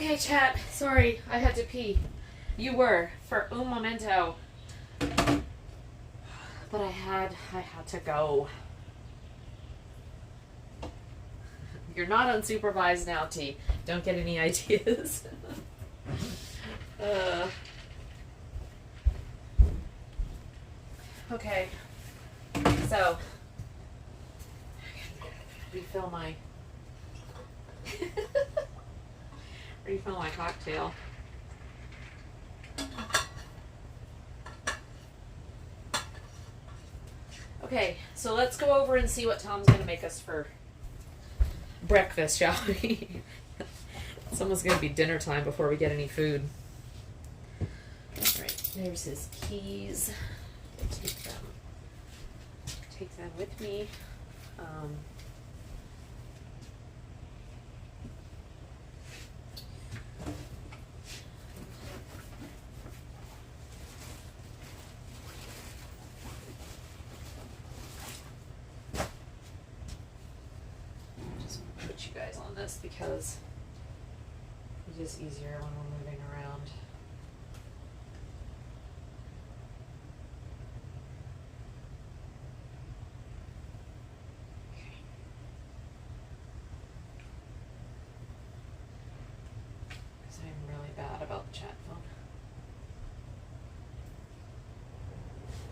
Okay, chat. Sorry, I had to pee. You were for un momento, but I had to go. You're not unsupervised now, T. Don't get any ideas. Okay, so refill my cocktail. Okay, so let's go over and see what Tom's gonna make us for breakfast, shall we? It's almost gonna be dinner time before we get any food. Alright, there's his keys. Take them with me. Just put you guys on this because it is easier when we're moving around. I'm really bad about the chat phone.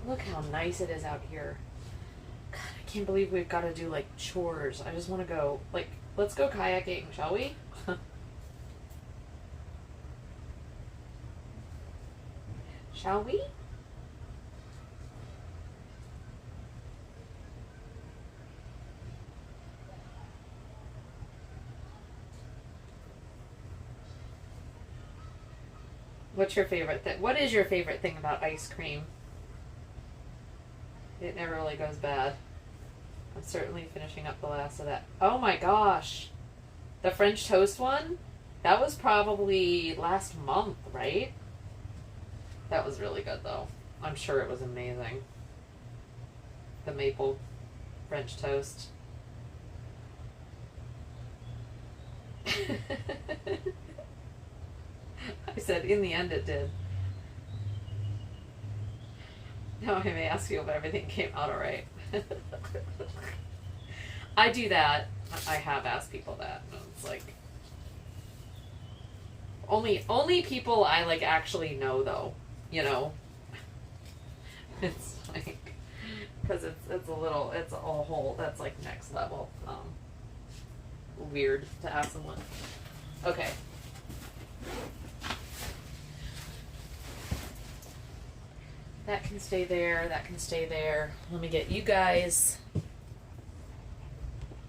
Look how nice it is out here. God, I can't believe we've got to do like chores. I just want to go, like, let's go kayaking, shall we? Shall we? What's your favorite thing? What is your favorite thing about ice cream? It never really goes bad. I'm certainly finishing up the last of that. Oh my gosh. The French toast one? That was probably last month, right? That was really good though. I'm sure it was amazing. The maple French toast. I said, in the end it did. Now I may ask you if everything came out alright. I do that. I have asked people that. And it's like only people I like actually know though, you know. It's like because it's a whole that's like next level weird to ask someone. Okay. That can stay there. That can stay there. Let me get you guys.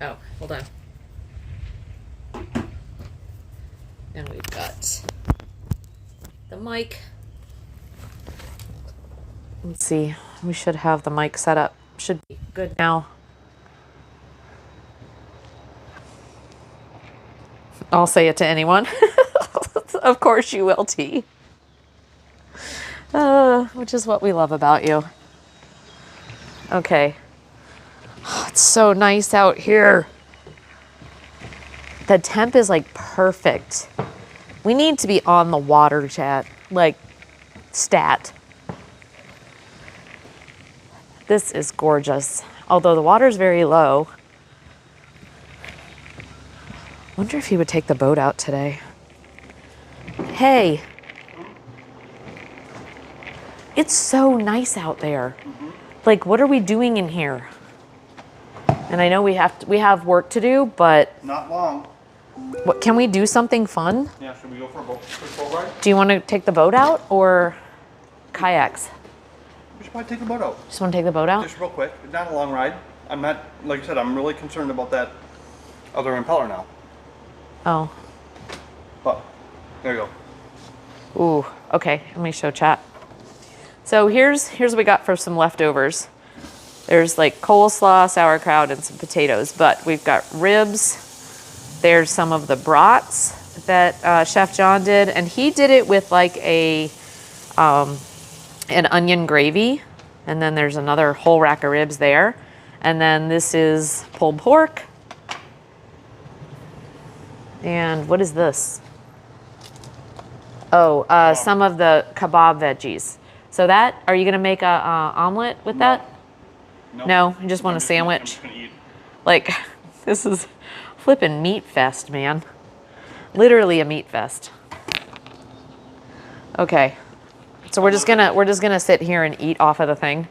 Oh, hold on. And we've got the mic. Let's see. We should have the mic set up. Should be good now. I'll say it to anyone. Of course you will, T. Which is what we love about you. Okay. Oh, it's so nice out here. The temp is like perfect. We need to be on the water, chat. Like, stat. This is gorgeous. Although the water's very low. Wonder if he would take the boat out today. Hey. It's so nice out there. Mm-hmm. Like, what are we doing in here? And I know we have work to do, but not long. What can we do something fun? Yeah, should we go for a boat ride? Do you want to take the boat out or kayaks? We should probably take the boat out. Just want to take the boat out? Just real quick. It's not a long ride. I'm not, like I said, I'm really concerned about that other impeller now. Oh. But there you go. Ooh, okay. Let me show chat. So here's what we got for some leftovers. There's like coleslaw, sauerkraut, and some potatoes, but we've got ribs. There's some of the brats that Chef John did, and he did it with like an onion gravy, and then there's another whole rack of ribs there, and then this is pulled pork. And what is this? Oh, some of the kebab veggies. So that, are you gonna make a omelet with that? Nope. No, you just want I'm a gonna- sandwich? I'm just gonna eat. Like, this is flipping meat fest, man. Literally a meat fest. Okay. So we're just gonna sit here and eat off of the thing.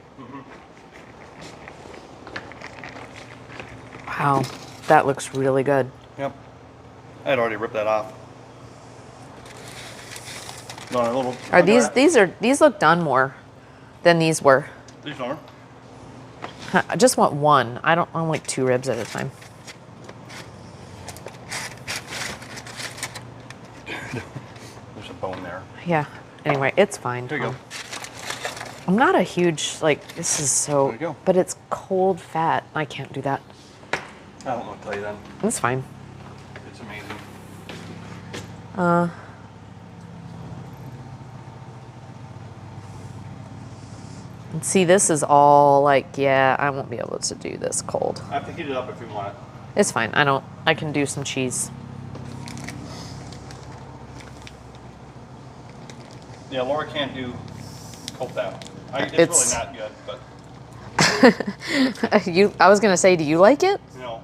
Wow, that looks really good. Yep. I had already ripped that off. No, a little. Are these look done more than these were? These are. I just want one. I want like 2 ribs at a time. There's a bone there. Yeah. Anyway, it's fine. There you go. I'm not a huge this is so. There you go. But it's cold fat. I can't do that. I don't know what to tell you then. It's fine. It's amazing. See, this is all like, yeah, I won't be able to do this cold. I have to heat it up if you want it. It's fine. I can do some cheese. Yeah, Laura can't do cold fat. It's It's- really not good, but I was gonna say, do you like it? you know.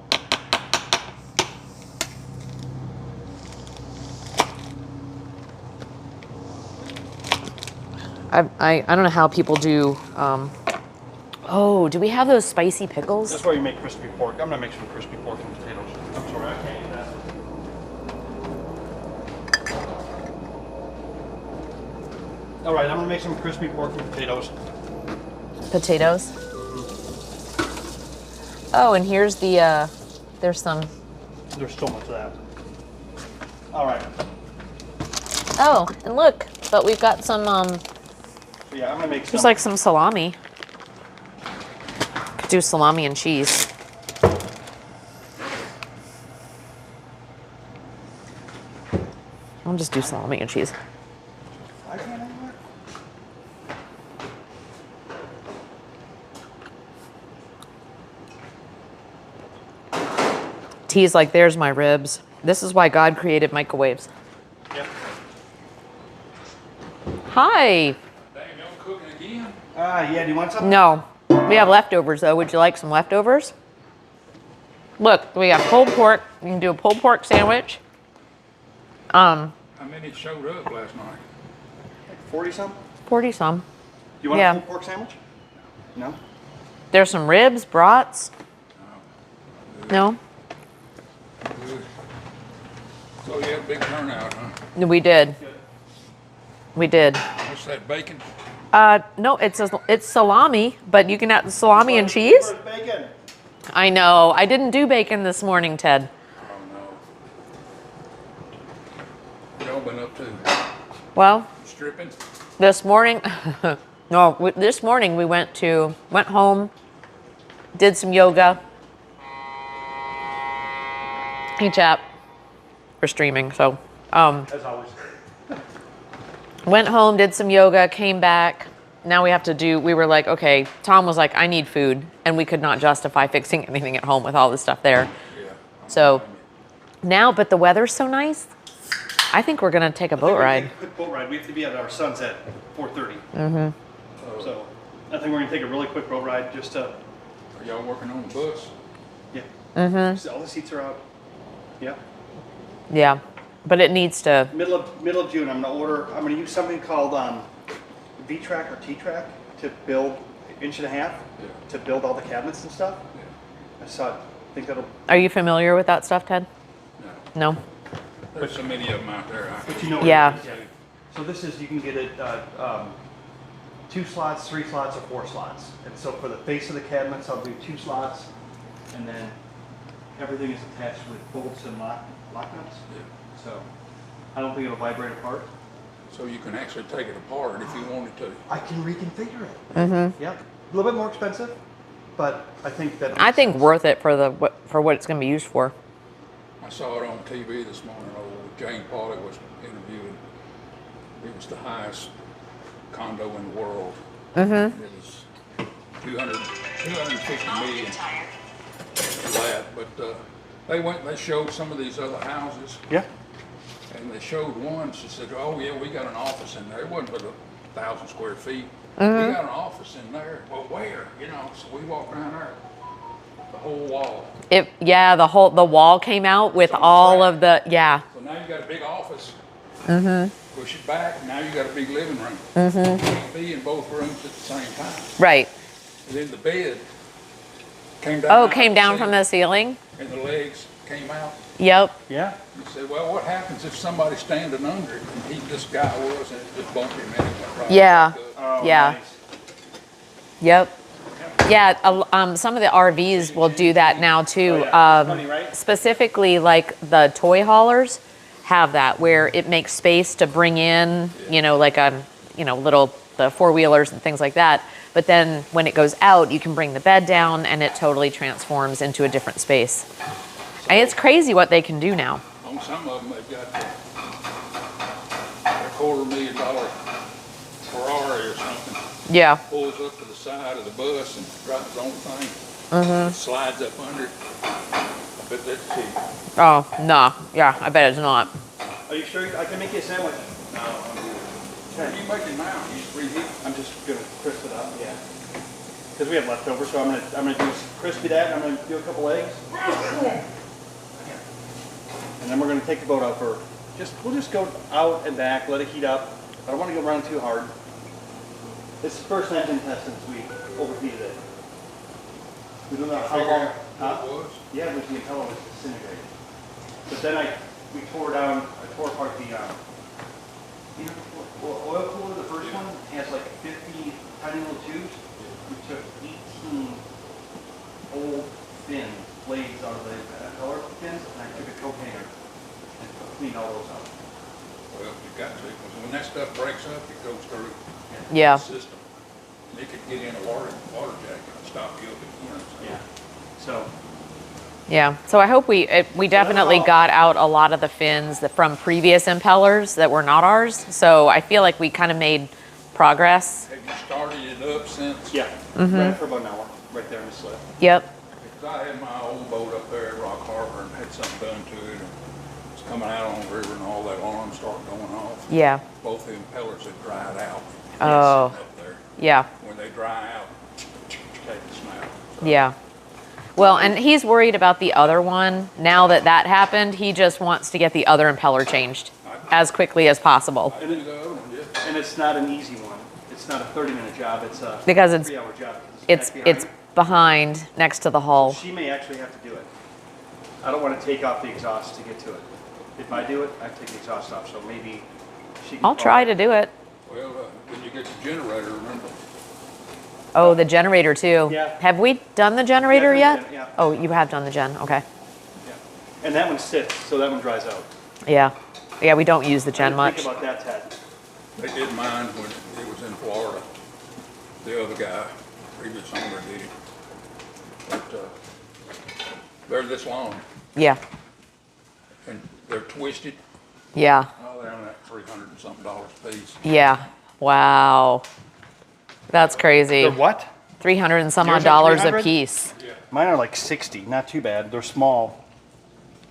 I don't know how people do. Oh, do we have those spicy pickles? That's why you make crispy pork. I'm gonna make some crispy pork and potatoes. I'm sorry, I can't eat that. All right, I'm gonna make some crispy pork and potatoes. Potatoes. Oh, and here's the. There's some. There's so much of that. All right. Oh, and look, but we've got some. So yeah, I'm gonna make some. There's like some salami. Could do salami and cheese. I'll just do salami and cheese. I can't anymore. T's like, there's my ribs. This is why God created microwaves. Yep. Dang, Hi. y'all cooking again? Yeah. Do you want some? No, we have leftovers though. Would you like some leftovers? Look, we have pulled pork. You can do a pulled pork sandwich. How many showed up last night? 40 some? 40 some. You want Yeah. a pulled pork sandwich? No. There's some ribs, brats. No, Good. So you had a big turnout, huh? we did. We did. What's that, bacon? No, it's salami, but you can have salami and cheese. Where's bacon? I know. I didn't do bacon this morning, Ted. Oh, no. Y'all been up to Well, stripping? this morning, this morning we went home, did some yoga. Hey, chap. We're streaming, so As always. went home, did some yoga, came back. Now we have to do. We were like, okay. Tom was like, I need food, and we could not justify fixing anything at home with all this stuff there. Yeah. So now, but the weather's so nice. I think we're gonna take a boat ride. A quick boat ride. We have to be at our son's at 4:30. Mm-hmm. So I think we're gonna take a really quick boat ride just to. Are y'all working on the bus? Yeah. Mm-hmm. All the seats are out. Yeah. Yeah, but it needs to. Middle of June. I'm gonna use something called V-Track or T-Track to build 1.5 inches to build all the cabinets and stuff. Yeah. I think that'll. Are you familiar with that stuff, Ted? No. No. There's so many of them out there. But you know what Yeah. it is, So this is, you can get it 2 slots, 3 slots, or 4 slots. And so for the face of the cabinets, I'll do 2 slots, and then everything is attached with bolts and lock nuts. Yeah. So I don't think it'll vibrate apart. So you can actually take it apart if you wanted to. I can reconfigure it. Mm-hmm. Yep. A little bit more expensive, but I think that. I think worth it for what it's going to be used for. I saw it on TV this morning. Jane Pauley was interviewed. It was the highest condo in the world. Mm-hmm. It was 250 million flat. But they showed some of these other houses, Yeah. and and they showed one. She said, "Oh yeah, we got an office in there. It wasn't but 1,000 square feet. We got an office in there. Well, where? You know." So we walked around there, the whole wall. The wall came out with all of the So now you got a big office. Push it back. Now you got a big living room. You can't be in both rooms at the same time. right. And then the bed came down. Oh, came down from the ceiling. And the legs came out. Yep. Yeah. You said, well, what happens if somebody's standing under it? And this guy was, and it just bumped him and it went right Yeah. back up. Oh, Yeah. nice. Yep. Yeah, some of the RVs will do that now too. Oh, yeah. Funny, right? Specifically, like the toy haulers have that where it makes space to bring in, like the four-wheelers and things like that. But then when it goes out, you can bring the bed down and it totally transforms into a different space. And it's crazy what they can do now. On some of them, they've got a $250,000 Ferrari or something. Yeah. Pulls up to the side of the bus and drives its own thing. Slides up under it. I bet that's cheap. Oh, no. Yeah, I bet it's not. Are you sure? I can make you a sandwich. No, I'm good. What are you making now? You just reheat? I'm just gonna crisp it up, yeah. Because we have leftover, so I'm gonna do crispy that, and I'm gonna do a couple eggs. And then we're gonna take the boat out for we'll just go out and back, let it heat up. I don't want to go around too hard. This is the first engine test since we overheated it. We don't know how long. What it was? Yeah, with the impeller was disintegrated. But then we tore apart the oil cooler. The first one has like 50 tiny little tubes. We took 18 old thin blades out of the impeller pins, and I took a coat hanger and cleaned all those out. Well, you got to, because when that stuff breaks up, it goes through Yeah. the system. It could get in a water jacket and stop you up again. Yeah. So Yeah, so I hope we definitely got out a lot of the fins from previous impellers that were not ours. So I feel like we kind of made progress. Have you started it up since? yeah, ran for about an hour right there in the slip. Yep. Because I had my old boat up there at Rock Harbor and had something done to it. And it's coming out on the river and all that alarms start going off. Yeah. Both the impellers had dried out. Oh. Sitting up there. Yeah. When they dry out, okay, the snap. So, Yeah. Well, and he's worried about the other one. Now that happened, he just wants to get the other impeller changed as quickly as possible. I do the other one, yeah. And it's not an easy one. It's not a 30-minute job. It's a Because it's 3-hour job. it's behind next to the hull. She may actually have to do it. I don't want to take off the exhaust to get to it. If I do it, I take the exhaust off. So maybe she can. I'll try to do it. Well, when you get the generator, remember, Oh, the generator too. Yeah. Have we done the generator Yeah, yet? yeah. Oh, you have done the gen. Okay. Yeah. And that one sits, so that one dries out. Yeah. Yeah, we don't use the gen much. Think about that, Ted. they did mine when it was in Florida. The other guy, previous owner, did it. But they're this long Yeah. and they're twisted. Yeah. Oh, they're on that $300 and something a piece. Yeah. Wow. That's crazy. They're what? 300 and some Yours odd are dollars a 300? piece. Yeah. Mine are like 60. Not too bad. They're small.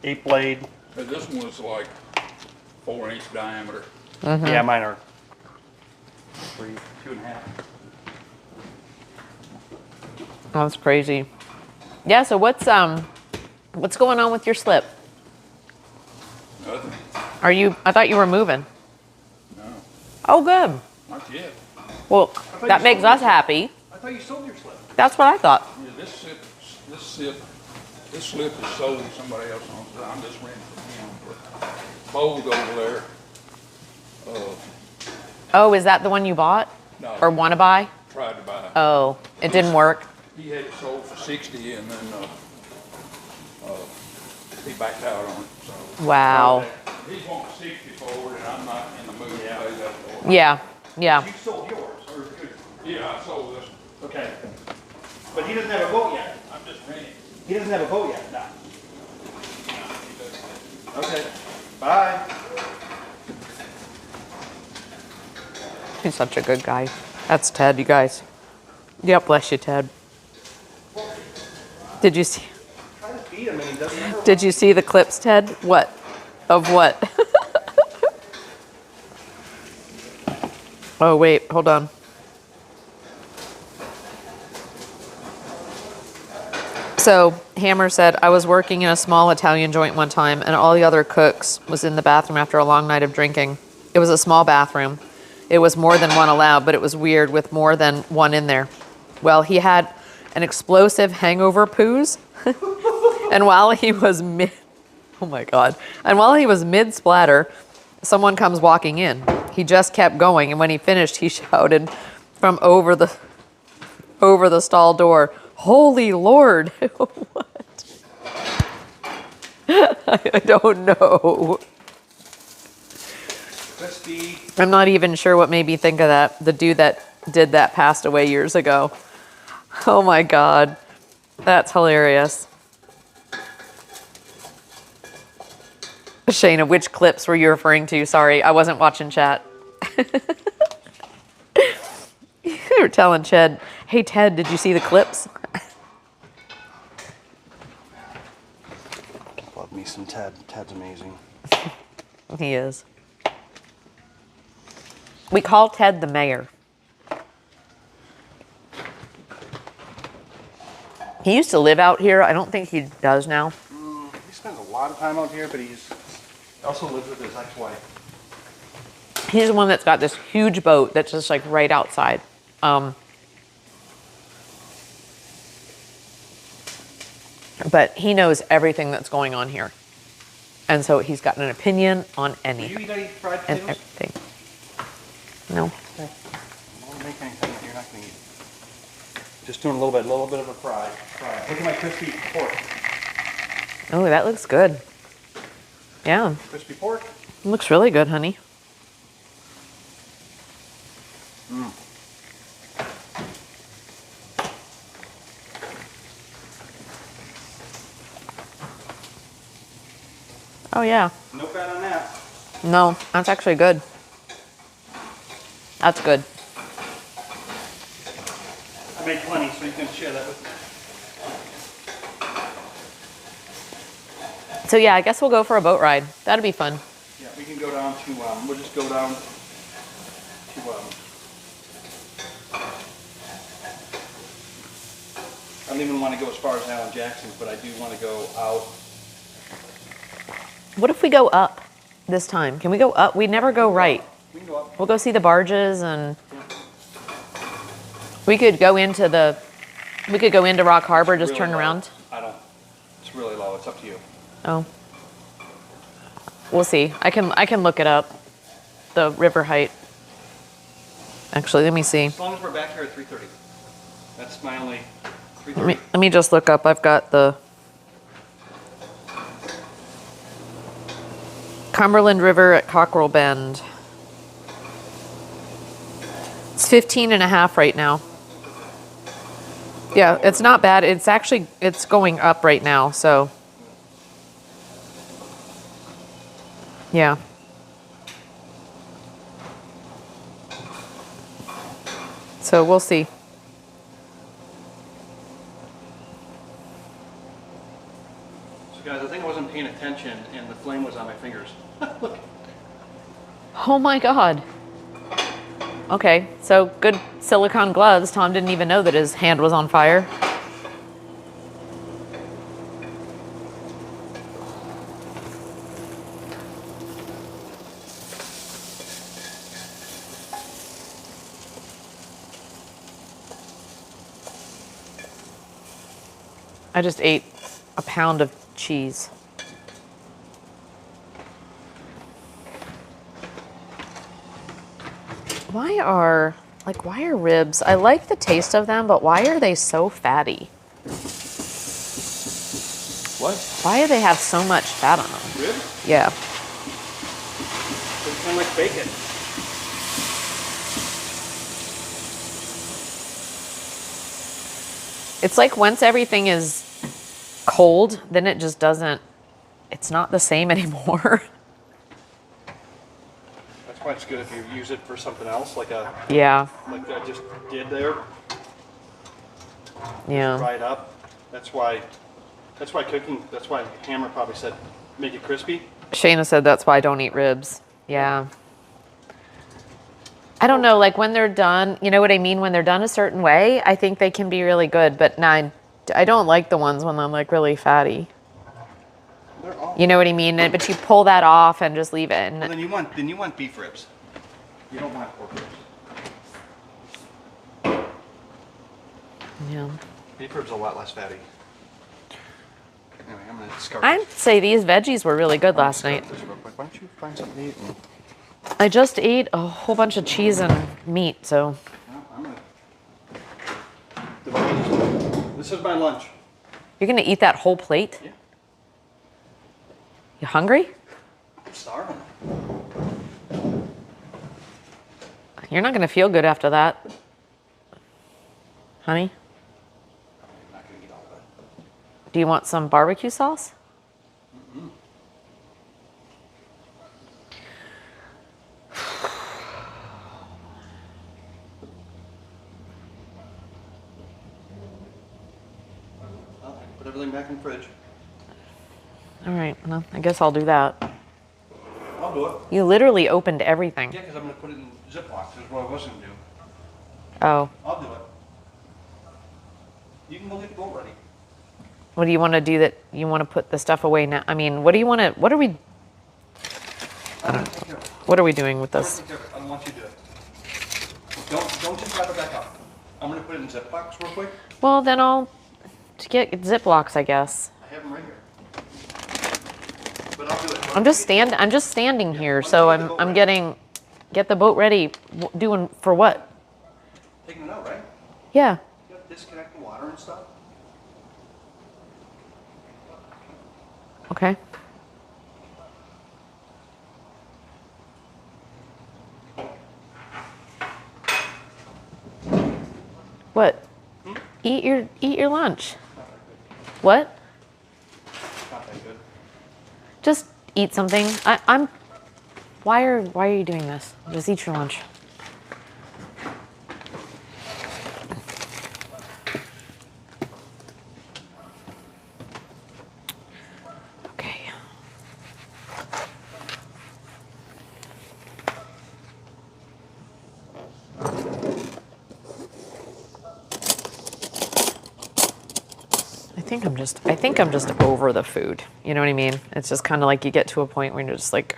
8 blade. And this one was like 4-inch diameter. Yeah, mine are 2.5. That's crazy. Yeah, so what's going on with your slip? Nothing. I thought you were moving. No, Oh, good. not yet. Well, thought that you makes sold us happy. I thought you sold your slip. That's what I thought. Yeah, this slip is sold. Somebody else owns it. I'm just renting from him. But Bo's over there. Oh, is that the one you bought? No. Or want to buy? Tried to buy. Oh, it didn't work. He had it sold for 60, and then he backed out on it. So Wow. he's wanting 60 for it, and I'm not in the mood to pay that for it. Yeah. Yeah. You sold yours. Or Yeah, I sold this. okay. But he doesn't have a boat yet. I'm just renting. He doesn't have a boat yet. No. He doesn't. Okay. Bye. He's such a good guy. That's Ted, you guys. Yeah, bless you, Ted. Did you see? Try to feed him and he doesn't ever. Did you see the clips, Ted? What? Of what? Oh, wait, hold on. So, Hammer said, I was working in a small Italian joint one time, and all the other cooks was in the bathroom after a long night of drinking. It was a small bathroom. It was more than one allowed, but it was weird with more than one in there. Well, he had an explosive hangover poos, and while he was oh my God, and while he was mid-splatter, someone comes walking in. He just kept going, and when he finished, he shouted from over the stall door, "Holy Lord!" What? I don't know. Crispy. I'm not even sure what made me think of that. The dude that did that passed away years ago. Oh my God. That's hilarious. Shayna, which clips were you referring to? Sorry, I wasn't watching chat. You were telling Ted, hey Ted, did you see the clips? Love me some Ted. Ted's amazing. He is. We call Ted the mayor. He used to live out here. I don't think he does now. He spends a lot of time out here, but he's also lives with his ex-wife. He's the one that's got this huge boat that's just like right outside. But he knows everything that's going on here. And so he's got an opinion on Do anything you eat any fried and potatoes? everything. No. Okay. I won't make anything that you're not going to eat. Just doing a little bit of a fry. Look at my crispy pork. Oh, that looks good. Yeah, Crispy pork. looks really good, honey. Oh yeah. No fat on that. No, that's actually good. That's good. I made plenty, so you can share that with me. So yeah, I guess we'll go for a boat ride. That'd be fun. Yeah, we can go down to, we'll just go down to, I don't even want to go as far as Alan Jackson's, but I do want to go out. What if we go up this time? Can we go up? We never go right. We can go up. We'll go see the barges and Yeah. we could go into Rock Harbor, just Really turn low. around. It's really low. It's up to you. Oh. We'll see. I can look it up. The river height. Actually, let me see. As long as we're back here at 3:30. That's my only 3:30. Let me just look up. I've got the Cumberland River at Cockrell Bend. It's 15.5 right now. Yeah, it's not bad. It's going up right now, so. Yeah. So we'll see. So guys, I think I wasn't paying attention and the flame was on my fingers. Look. Oh my God. Okay, so good silicone gloves. Tom didn't even know that his hand was on fire. I just ate a pound of cheese. Why are ribs? I like the taste of them, but why are they so fatty? What? Why do they have so much fat on them? Ribs? Yeah. They kind of like bacon. It's like once everything is cold, then it just doesn't, it's not the same anymore. That's why it's good if you use it for something else, like Yeah, like I just did there. yeah. Fry it up. That's why cooking. That's why Hammer probably said make it crispy. Shayna said that's why I don't eat ribs. Yeah. I don't know, like when they're done, you know what I mean? When they're done a certain way, I think they can be really good. But no, I don't like the ones when they're like really fatty. They're all. You know what I mean? But you pull that off and just leave it. Well, And then you want beef ribs. You don't want pork ribs. yeah. Beef ribs are a lot less fatty. Anyway, I'm gonna discover. I'd say these veggies were really good last night. This real quick. Why don't you find something to eat? And, I just ate a whole bunch of cheese and meat, so. well, I'm gonna divide this is my lunch. You're gonna eat that whole plate? Yeah. You hungry? I'm starving. You're not gonna feel good after that. Honey, I'm not gonna eat all of it. do you want some barbecue sauce? Well, put everything back in the fridge. All right, well, I guess I'll do that. I'll do it. You literally opened everything. Yeah, because I'm gonna put it in Ziploc. That's what I was gonna do. Oh, I'll do it. You can go get the boat ready. what do you want to do that you want to put the stuff away now? I mean, what do you want to, what are we doing with this? I don't want you to do it. Don't just wrap it back up. I'm gonna put it in Ziplocs real quick. Well, then I'll to get Ziplocs, I guess. I have them right here. But I'll do it. I'm just standing here, so I'm get the boat ready. Doing for what? Taking it out, right? Yeah. You gotta disconnect the water and stuff. Okay. What? Eat your lunch. What? Not that good. Just eat something. Why are you doing this? Just eat your lunch. Okay. I think I'm just over the food. You know what I mean? It's just kind of like you get to a point where you're just like,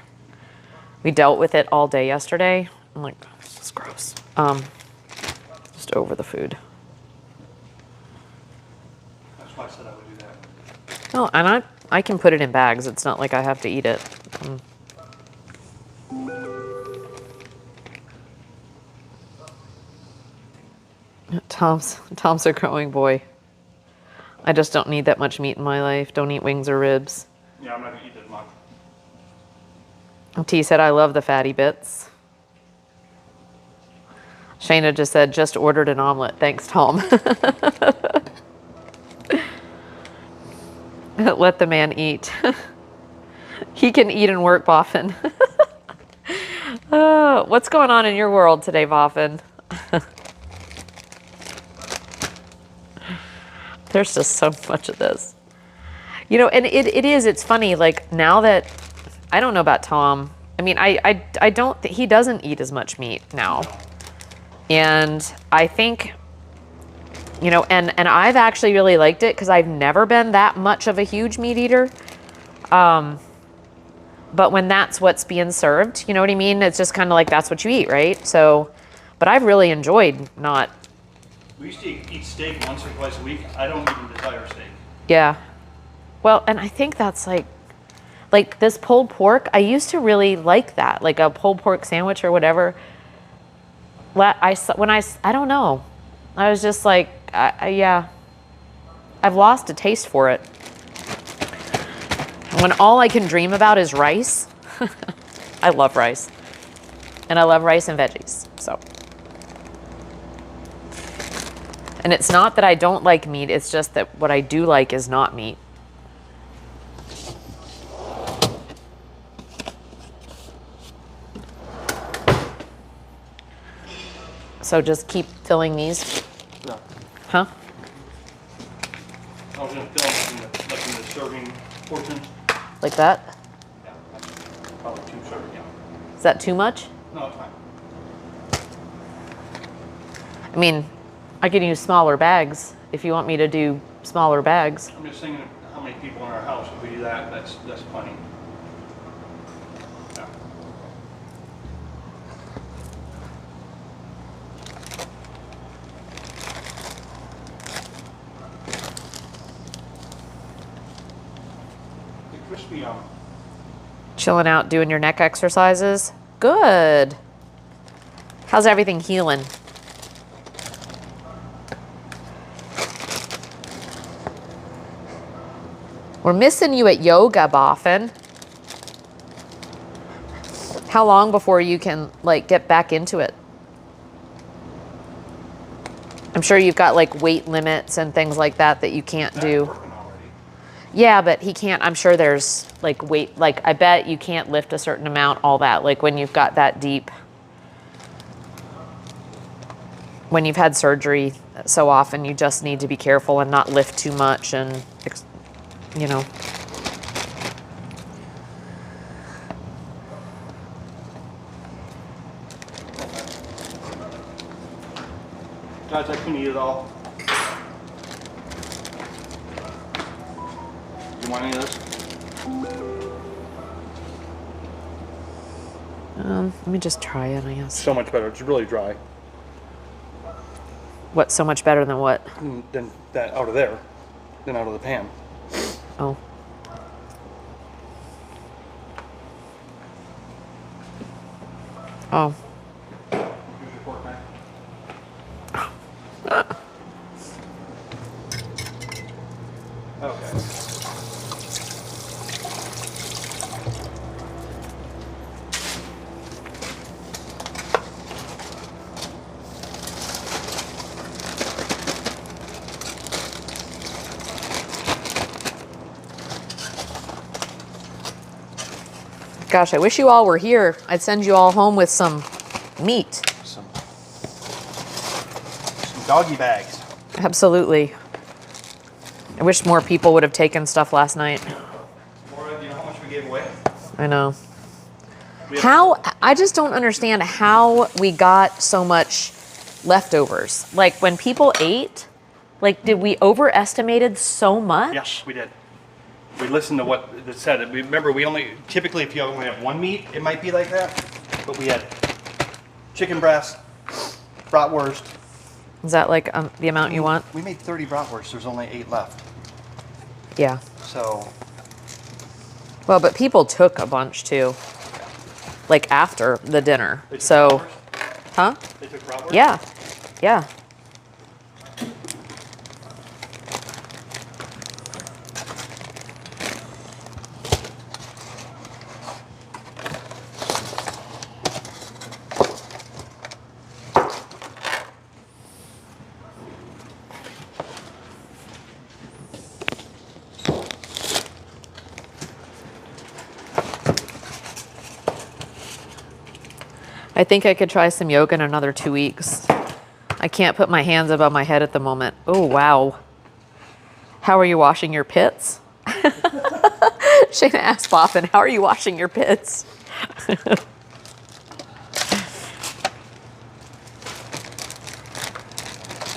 we dealt with it all day yesterday. I'm like, oh, this is gross. Just over the food. That's why I said I would do that. No, and I can put it in bags. It's not like I have to eat it. Tom's a growing boy. I just don't need that much meat in my life. Don't eat wings or ribs. Yeah, I'm not gonna eat that much. T said, I love the fatty bits. Shayna just said, just ordered an omelet. Thanks, Tom. Let the man eat. He can eat and work, Boffin. What's going on in your world today, Boffin? There's just so much of this. You know, and it's funny, like now that, I don't know about Tom. I mean, I don't, he doesn't eat as much meat now. And I think, you know, and I've actually really liked it because I've never been that much of a huge meat eater. But when that's what's being served, you know what I mean? It's just kind of like, that's what you eat, right? So, but I've really enjoyed not. We used to eat steak once or twice a week. I don't even desire steak. Yeah. Well, and I think that's like this pulled pork. I used to really like that, like a pulled pork sandwich or whatever. I don't know. I was just like, yeah. I've lost a taste for it. When all I can dream about is rice. I love rice. And I love rice and veggies, so. And it's not that I don't like meat, it's just that what I do like is not meat. So just keep filling these? No. Huh? I was gonna fill them like in the serving portion. Like that? Yeah, probably 2 serving, yeah. Is that too much? No, it's fine. I mean, I can use smaller bags if you want me to do smaller bags. I'm just thinking of how many people in our house, if we do that, that's plenty. Yeah. The crispy, Chilling out, doing your neck exercises. Good. How's everything healing? We're missing you at yoga, Boffin. How long before you can like get back into it? I'm sure you've got like weight limits and things like that that you can't do. working already. Yeah, but he can't. I'm sure there's like weight, like I bet you can't lift a certain amount, all that. Like when you've got that deep, when you've had surgery so often, you just need to be careful and not lift too much and, you know. Guys, I can eat it all. You want any of this? Let me just try it, I guess. So much better. It's really dry What's so much better than what? than that out of there, than out of the pan. Oh. Oh. Here's your pork knife. Okay. Gosh, I wish you all were here. I'd send you all home with some meat. Some doggy bags. Absolutely. I wish more people would have taken stuff last night. Laura, do you know how much we gave away? I know. We have- How, I just don't understand how we got so much leftovers. Like when people ate, like did we overestimated so much? Yes, we did. We listened to what it said. Remember, we only, typically if you only have one meat, it might be like that. But we had chicken breast, bratwurst. Is that like the amount you want? We made 30 bratwursts. There's only 8 left. Yeah. So, Well, but people took a bunch too. Like after the dinner. they took So, bratwurst? huh? They took bratwurst? Yeah. Yeah. I think I could try some yoga in another 2 weeks. I can't put my hands above my head at the moment. Oh, wow. How are you washing your pits? Shayna asked Boffin, how are you washing your pits?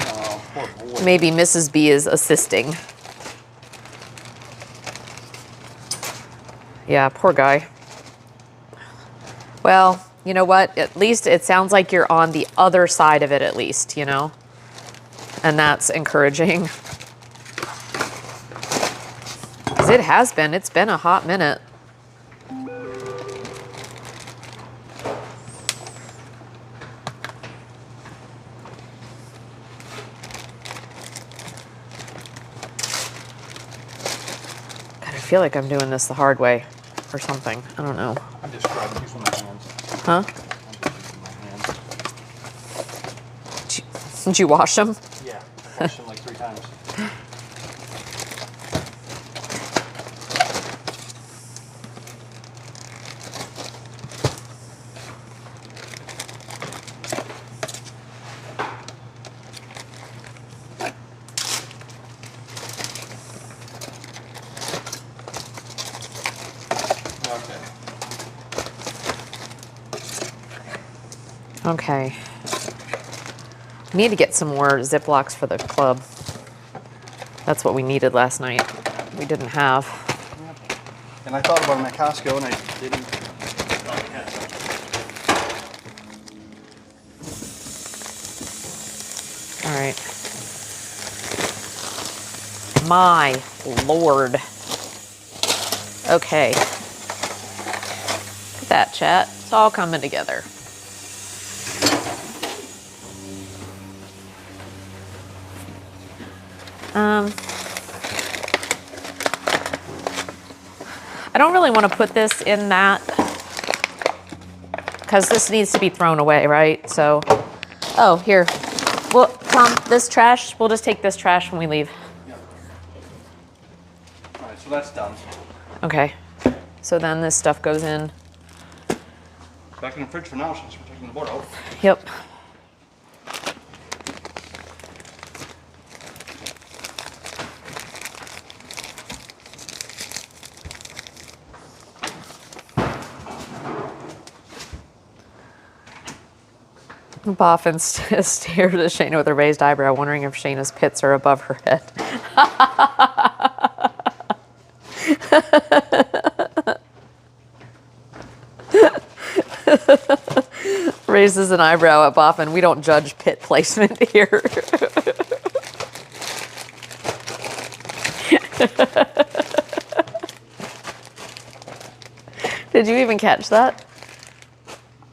Oh, poor boy. Maybe Mrs. B is assisting. Yeah, poor guy. Well, you know what? At least it sounds like you're on the other side of it, at least, you know? And that's encouraging. 'Cause it has been. It's been a hot minute. God, I feel like I'm doing this the hard way or something. I don't know. I'm just grabbing these with my hands. Huh? I'm just using my hands. Did you wash them? Yeah, I washed them like 3 times. Okay. Okay. Need to get some more Ziplocs for the club. That's what we needed last night. We didn't have. And I thought about them at Costco, and I didn't. Thought I had some. All right. My Lord. Okay. Look at that, chat. It's all coming together. I don't really want to put this in that because this needs to be thrown away, right? So, oh, here. Well, Tom, this trash, we'll just take this trash when we leave. Yeah. All right, so that's done. Okay. So then this stuff goes in. Back in the fridge for now since we're taking the board out. Yep. Boffin stared at Shayna with a raised eyebrow, wondering if Shayna's pits are above her head. Raises an eyebrow at Boffin. We don't judge pit placement here. Did you even catch that?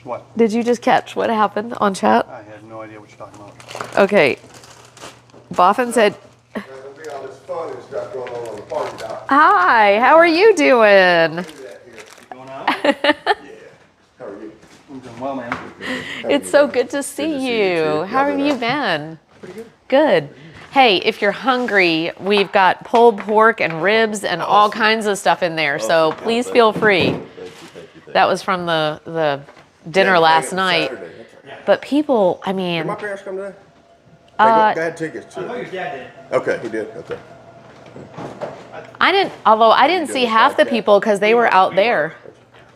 What? Did you just catch what happened on chat? I had no idea what you're talking about. Okay. Boffin said, There's gonna be all this fun and stuff going on the party dock. hi, how are you doing? Do that here. You going out? Yeah. How are you? I'm doing well, man. It's so good to see you. How have you been? Pretty good. Good. Hey, if you're hungry, we've got pulled pork and ribs and all kinds of stuff in there, so please feel free. Thank you. That was from the dinner last night. Saturday. That's right. But people, I Did mean, my parents come today? uh, They had tickets I thought to your it. dad did. Okay, he did. Okay. I didn't, although I didn't see half the people because they were out there.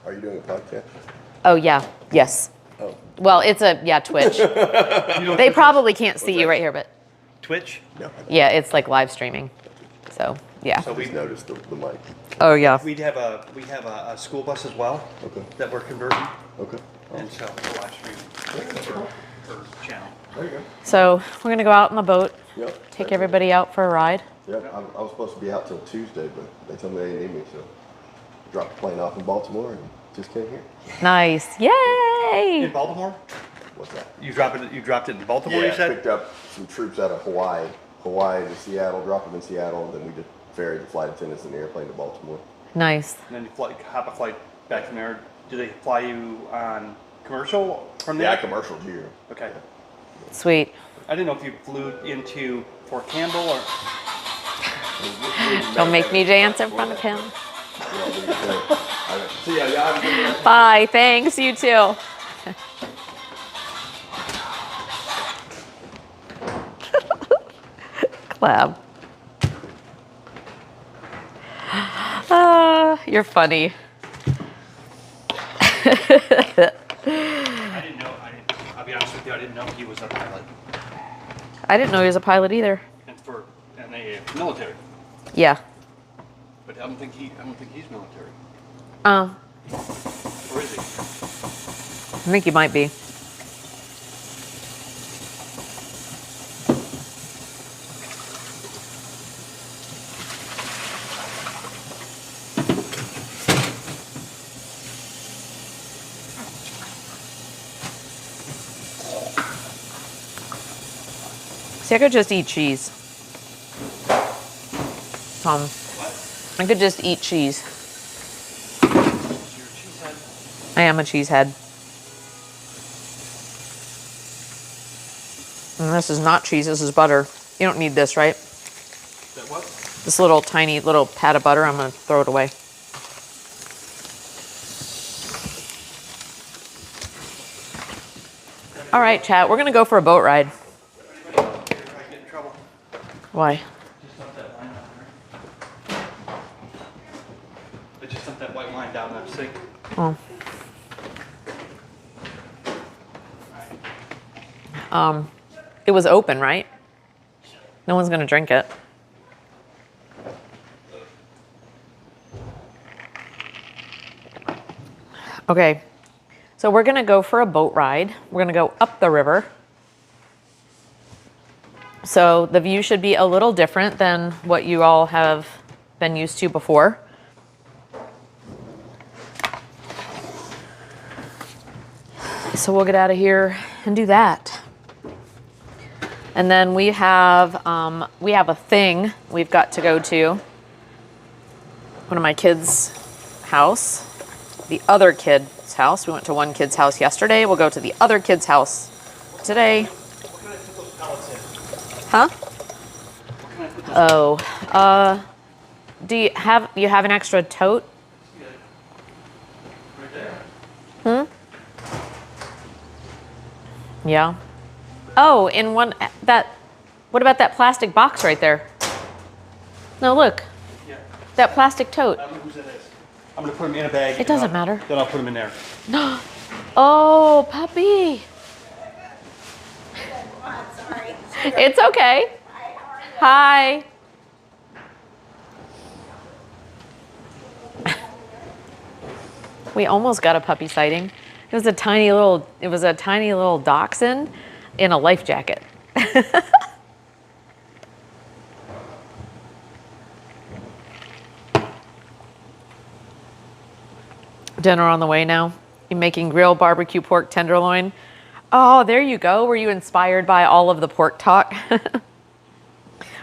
Are you doing a podcast? Oh, yeah, yes. Oh. Well, it's Twitch. You know, They probably can't see you right here, but Twitch. No. yeah, it's like live streaming. So, yeah. I just noticed the mic. Oh, yeah. We have a school bus as well Okay. that we're converting, Okay. and so we'll live stream her channel. There you go. So, we're going to go out in the boat, Yep. take everybody out for a ride. Yep. I was supposed to be out till Tuesday, but they told me they didn't need me, so dropped the plane off in Baltimore and just came here. Nice. In Yay! Baltimore? What's that? You dropped it in Baltimore, you I said? picked up some troops out of Hawaii to Seattle, dropped them in Seattle, and then we just ferried the flight attendants in the airplane to Baltimore. Nice. And then you hop a flight back from there. Do they fly you on commercial from there? Yeah, commercial here. Okay. Sweet. I didn't know if you flew into Fort Campbell or. Don't make me dance in front of him. See ya, y'all. Bye. Thanks. You too. Clab. You're funny. I'll be honest with you, I didn't know he was a pilot. I didn't know he was a pilot either. And the military. Yeah. But I don't think he's military. Or is he? I think he might be. See, I could just eat cheese. Tom, I could just eat cheese. You're a cheesehead. I am a cheesehead. And this is not cheese, this is butter. You don't need this, right? That what? This little tiny little pat of butter, I'm gonna throw it away. All right, chat, we're gonna go for a boat ride. I get in trouble. Why? Just dump that line down there. I just dumped that white line down that sink. Oh. It was open, right? No one's going to drink it. Okay, so we're going to go for a boat ride. We're going to go up the river. So the view should be a little different than what you all have been used to before. So we'll get out of here and do that. And then we have a thing we've got to go to. One of my kids' house, the other kid's house. We went to one kid's house yesterday. We'll go to the other kid's house today. What can I put those pellets in? Huh? What can I put those Do you have an extra tote? right there? Yeah. Oh, in what about that plastic box right there? No, look. Yeah. That plastic tote. I don't know whose it is. I'm gonna put them in a bag. It doesn't matter. Then I'll put them in there. Oh, puppy. I'm sorry. It's okay. Hi. We almost got a puppy sighting. It was a tiny little dachshund in a life jacket. Dinner on the way now. You're making grilled barbecue pork tenderloin. Oh, there you go. Were you inspired by all of the pork talk?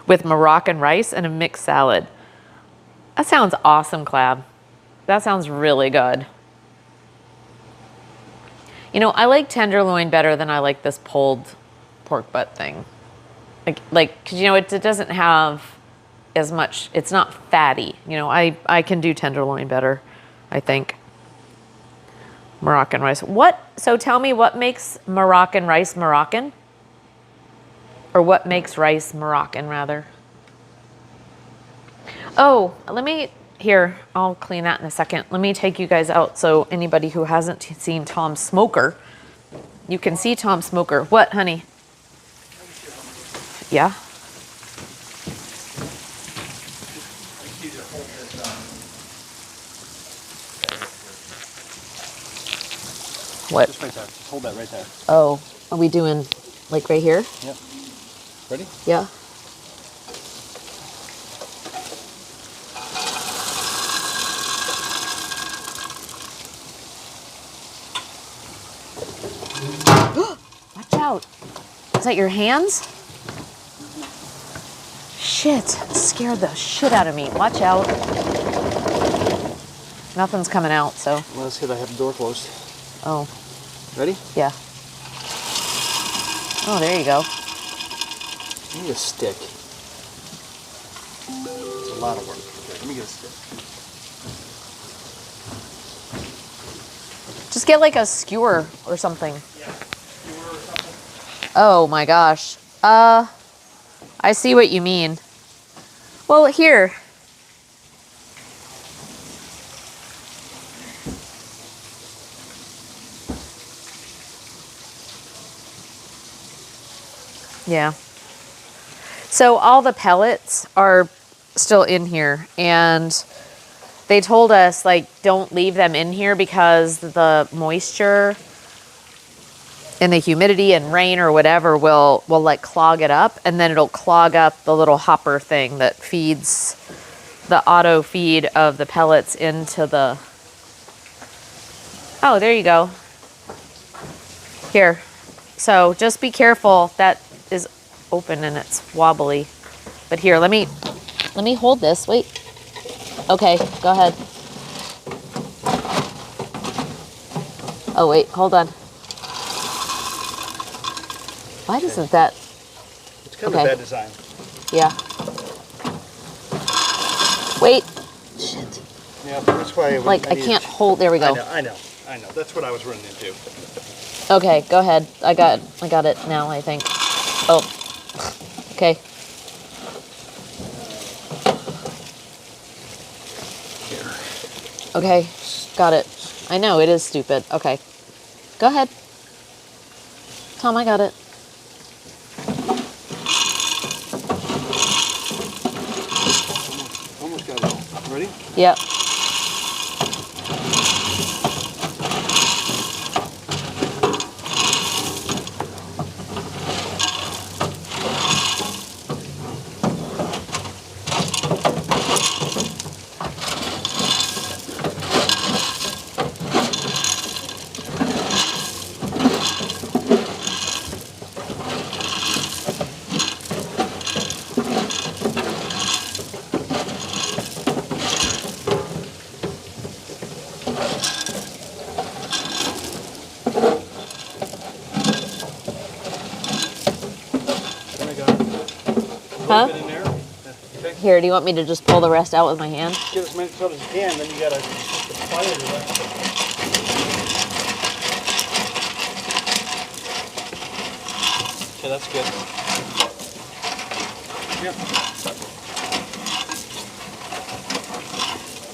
With Moroccan rice and a mixed salad. That sounds awesome, Clab. That sounds really good. You know, I like tenderloin better than I like this pulled pork butt thing. Like, cause you know, it doesn't have as much, it's not fatty. You know, I can do tenderloin better, I think. Moroccan rice. So tell me, what makes Moroccan rice Moroccan? Or what makes rice Moroccan, rather? Oh, here, I'll clean that in a second. Let me take you guys out so anybody who hasn't seen Tom Smoker, you can see Tom Smoker. What, honey? Yeah? What? Just right there. Just hold that right there. Oh, are we doing like right here? Yep. Ready? Yeah. Watch out. Is that your hands? Shit, scared the shit out of me. Watch out. Nothing's coming out, so. Well, let's hit. I have the door closed. Oh, Ready? yeah. Oh, there you go. Give me a stick. It's a lot of work. Okay, let me get a stick. Just get like a skewer or something. Yeah. Skewer or something. Oh my gosh. I see what you mean. Well, here. Yeah. So all the pellets are still in here, and they told us, like, don't leave them in here because the moisture and the humidity and rain or whatever will like clog it up, and then it'll clog up the little hopper thing that feeds the auto feed of the pellets into the. Oh, there you go. Here. So just be careful. That is open and it's wobbly. But here, let me hold this. Wait. Okay, go ahead. Oh wait, hold on. Why doesn't that? It's kind Okay. of a bad design. Yeah. Wait. Shit. Yeah, that's why. Like I can't hold. There we go. I know. That's what I was running into. Okay, go ahead. I got it now, I think. Oh. Okay. Here. Okay. Got it. I know it is stupid. Okay. Go ahead. Tom, I got it. Yep. There we go. A Huh? little bit in there. Okay. Here, do you want me to just pull the rest out with my hand? Get as many sodas as you can, then you gotta fire the rest. Okay, that's good. Yep.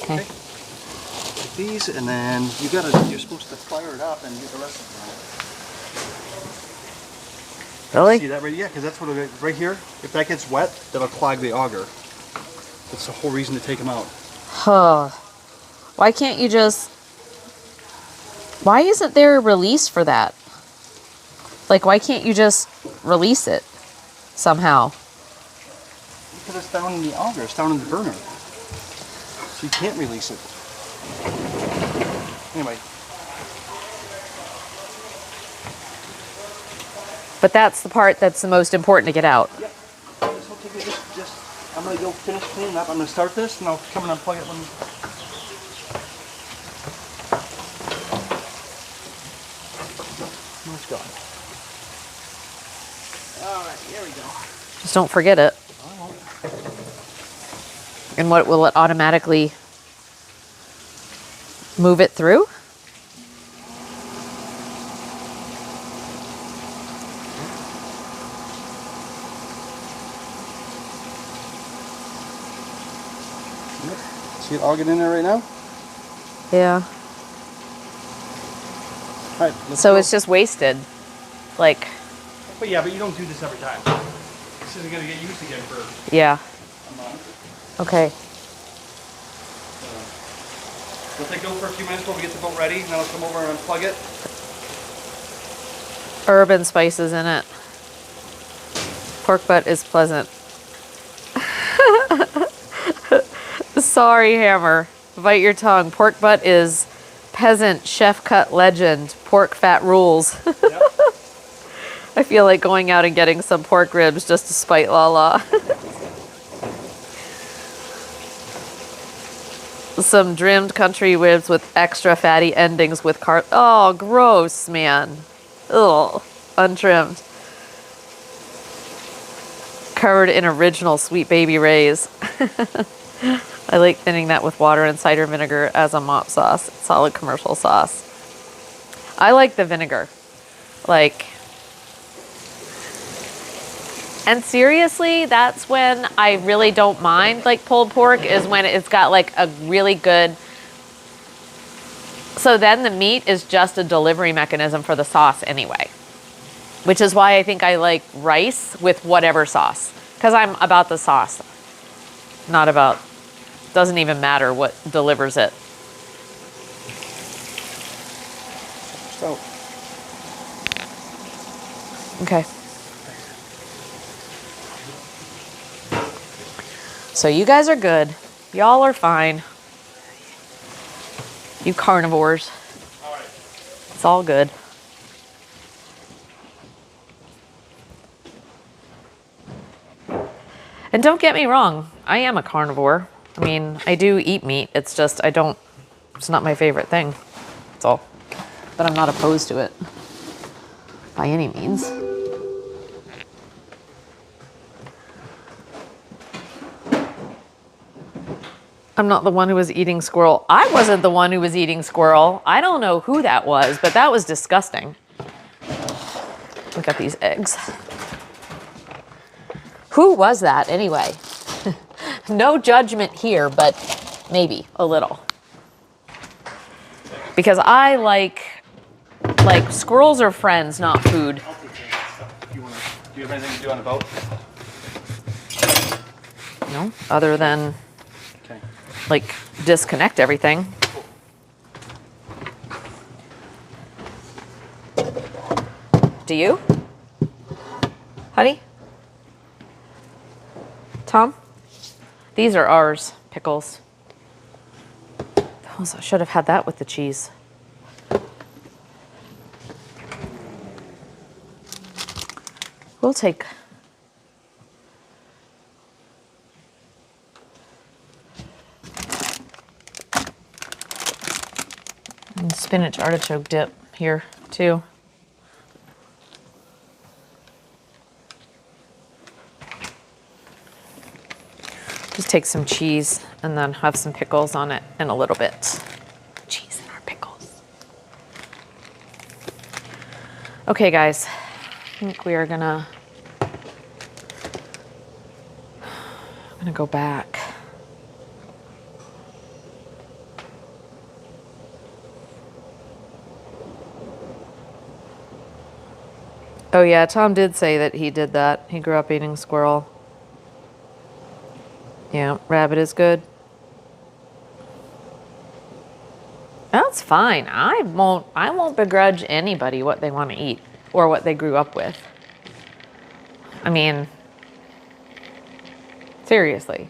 Okay. Like these, and then you're supposed to fire it up and get the rest of them. Really? See that right? Yeah, because that's what right here. If that gets wet, that'll clog the auger. That's the whole reason to take them out. Huh. Why can't you just... Why isn't there a release for that? Like, why can't you just release it somehow? Because it's down in the auger, it's down in the burner. So you can't release it. Anyway, But that's the part that's the most important to get out. yep. This will take me I'm gonna go finish cleaning up. I'm gonna start this and I'll come and unplug it when. It's gone. Alright, here we go. Just don't forget it. I won't. And what will it automatically move it through? Yep. See it all get in there right now? Yeah. Alright, let's So go. it's just wasted. Like, But yeah, but you don't do this every time. This isn't gonna get used again for yeah. a month. Okay. Let that go for a few minutes while we get the boat ready, and then I'll come over and unplug it. Herb and spices in it. Pork butt is pleasant. Sorry, Hammer. Bite your tongue. Pork butt is peasant chef cut legend. Pork fat rules. Yep. I feel like going out and getting some pork ribs just to spite Lala. Some trimmed country ribs with extra fatty endings with Oh, gross, man. Ugh. Untrimmed. Covered in original Sweet Baby Ray's. I like thinning that with water and cider vinegar as a mop sauce. Solid commercial sauce. I like the vinegar. Like... And seriously, that's when I really don't mind like pulled pork, is when it's got like a really good... So then the meat is just a delivery mechanism for the sauce anyway. Which is why I think I like rice with whatever sauce. Because I'm about the sauce. Not about... Doesn't even matter what delivers it. So, Okay. So you guys are good. Y'all are fine. You carnivores. alright. It's all good. And don't get me wrong, I am a carnivore. I mean, I do eat meat. It's just it's not my favorite thing. That's all. But I'm not opposed to it by any means. I'm not the one who was eating squirrel. I wasn't the one who was eating squirrel. I don't know who that was, but that was disgusting. Look at these eggs. Who was that anyway? No judgment here, but maybe a little. Because I like squirrels are friends, not food. I'll take care of that stuff. Do you have anything to do on the boat? No, other than Okay. like disconnect everything. Do you? Honey? Tom? These are ours, pickles. Those, I should have had that with the cheese. We'll take... and spinach artichoke dip here, too. Just take some cheese and then have some pickles on it in a little bit. Cheese and our pickles. Okay, guys. I think we are gonna go back. Oh yeah, Tom did say that he did that. He grew up eating squirrel. Yeah, rabbit is good. That's fine. I won't begrudge anybody what they want to eat or what they grew up with. I mean, seriously.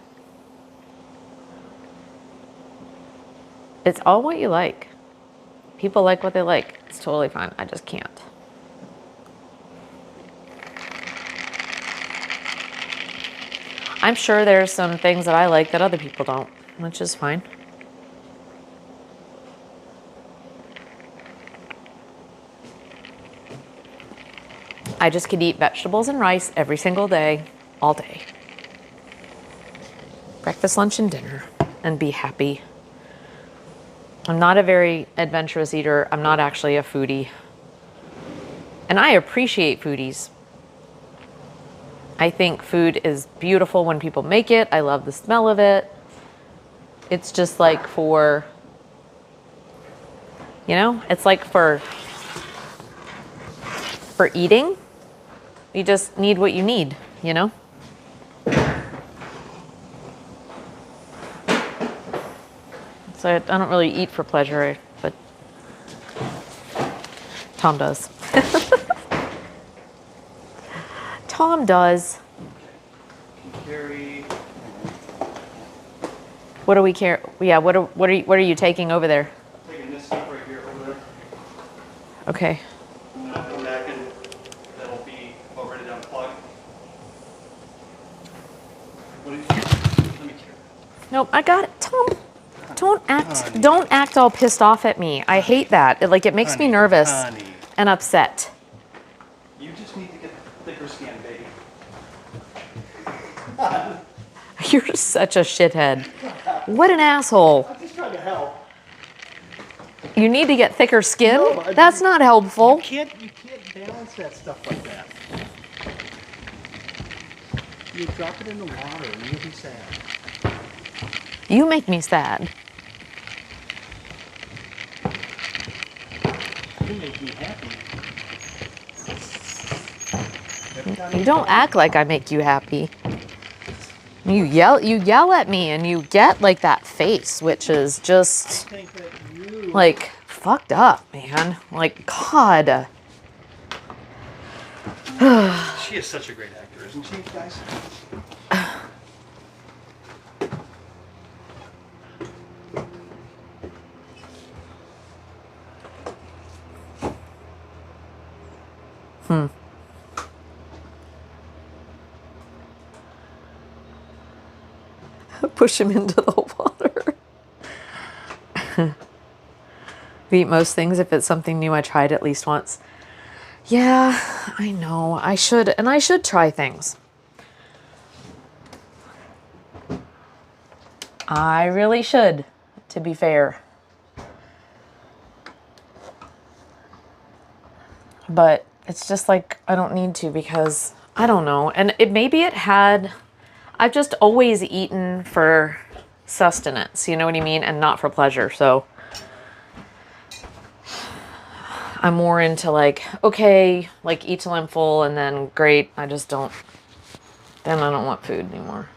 It's all what you like. People like what they like. It's totally fine. I just can't. I'm sure there's some things that I like that other people don't, which is fine. I just could eat vegetables and rice every single day, all day. Breakfast, lunch, and dinner, and be happy. I'm not a very adventurous eater. I'm not actually a foodie. And I appreciate foodies. I think food is beautiful when people make it. I love the smell of it. It's just like for, you know, it's like for eating. You just need what you need, you know? So I don't really eat for pleasure, but Tom does. Tom does. Carry. What do we care? Yeah. What are you taking over there? Taking this stuff right here over there. Okay. And then I'll come back and that'll be about ready to unplug. What do you let me check. Nope. I got it. Tom, don't act all pissed off at me. I hate that. It makes me nervous and upset. You just need to get thicker skin, baby. You're such a shithead. What an asshole. I'm just trying to help. You need to get thicker skin? No, I- That's not helpful. You can't balance that stuff like that. You drop it in the water and you'll be sad. You make me sad. You make me happy. You don't act like I make you happy. You yell at me and you get like that face, which is just I think that you like fucked up, man. Like, God. She is such a great actor, isn't she, guys? Push him into the water. We eat most things if it's something new I tried at least once. Yeah, I know. I should try things. I really should, to be fair. But it's just like I don't need to because I don't know. And maybe it had... I've just always eaten for sustenance, you know what I mean? And not for pleasure. So I'm more into like, okay, like eat till I'm full and then great. Then I don't want food anymore.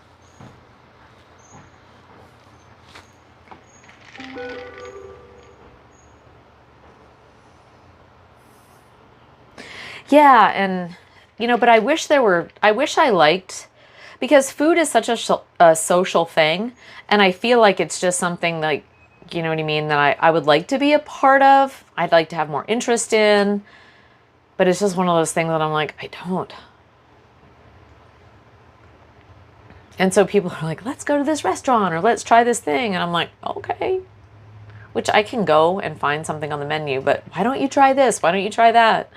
Yeah, and but I wish I liked, because food is such a social thing, and I feel like it's just something like, you know what I mean, that I would like to be a part of. I'd like to have more interest in, but it's just one of those things that I'm like, I don't. And so people are like, let's go to this restaurant or let's try this thing. And I'm like, okay. Which I can go and find something on the menu, but why don't you try this? Why don't you try that?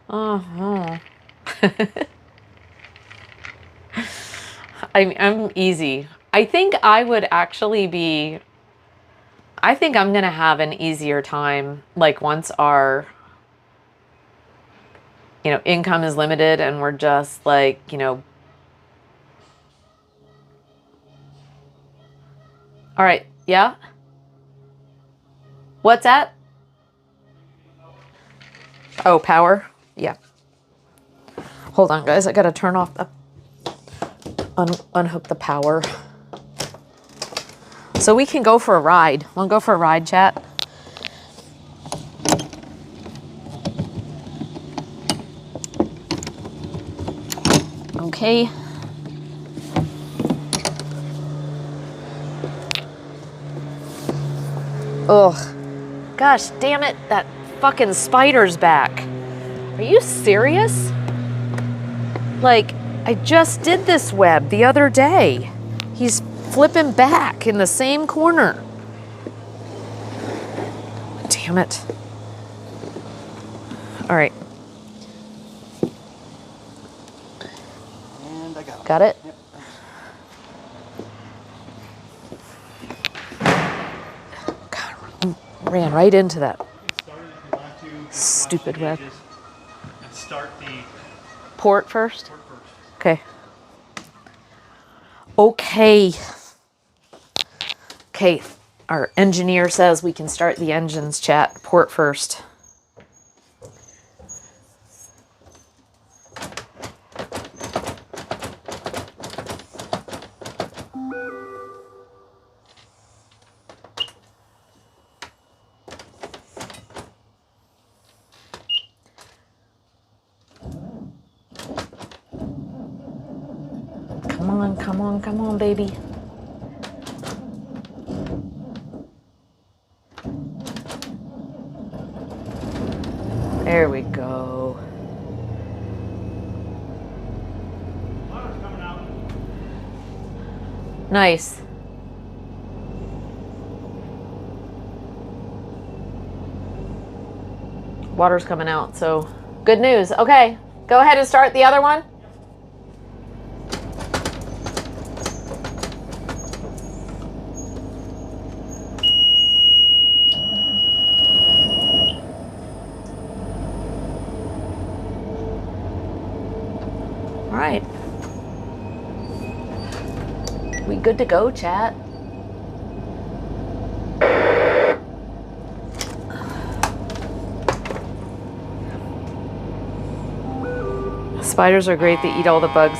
Oh. I'm easy. I think I'm going to have an easier time, like once our, income is limited and we're just like, all right, yeah? What's that? Oh, power? Yeah. Hold on, guys. I gotta turn off the... unhook the power. So we can go for a ride. Wanna go for a ride, chat? Okay. Ugh. Gosh, damn it. That fucking spider's back. Are you serious? Like, I just did this web the other day. He's flipping back in the same corner. Damn it. All right. And I got it. Got it? Yep. God, ran right into that Start it if you want to. Just watch stupid the web. gauges and start the Port first? port first. Okay. Okay. Okay. Our engineer says we can start the engines, chat. Port first. Come on, come on, come on, baby. There we go. Water's coming out. Nice. Water's coming out, so good news. Okay, go ahead and start the other one. All right. We good to go, chat? Spiders are great. They eat all the bugs.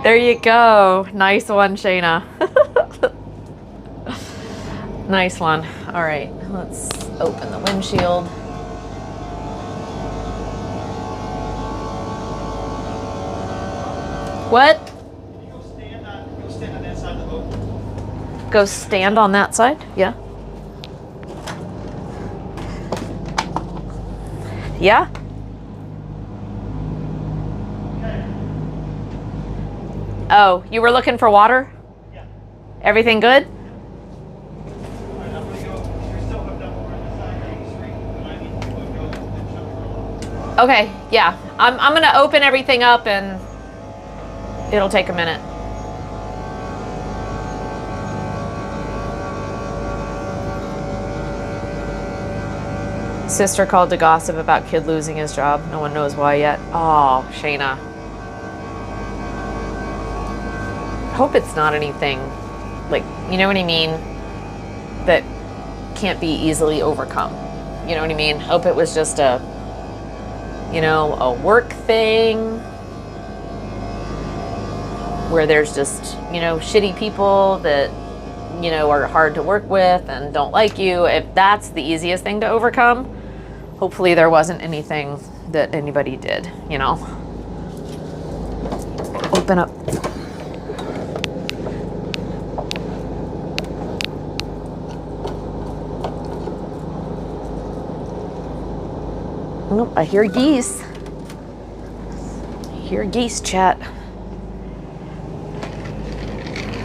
There you go. Nice one, Shayna. Nice one. All right, let's open the windshield. What? Can you go stand on that side of the boat? Go stand on that side? Yeah. Yeah? Okay. Oh, you were looking for water? Yeah. Everything good? All right, I'm gonna go. You're still hooked up over on the side of the street. When I need to go and shut the door off. Okay, yeah. I'm gonna open everything up and it'll take a minute. Sister called to gossip about kid losing his job. No one knows why yet. Oh, Shayna. Hope it's not anything, like, you know what I mean, that can't be easily overcome. You know what I mean? Hope it was just a work thing where there's just, shitty people that, are hard to work with and don't like you. If that's the easiest thing to overcome, hopefully there wasn't anything that anybody did, you know. Open up. Oh, I hear geese. I hear geese chat.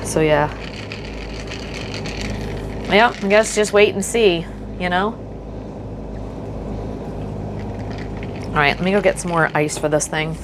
So yeah. Yeah, I guess just wait and see, you know? All right, let me go get some more ice for this thing.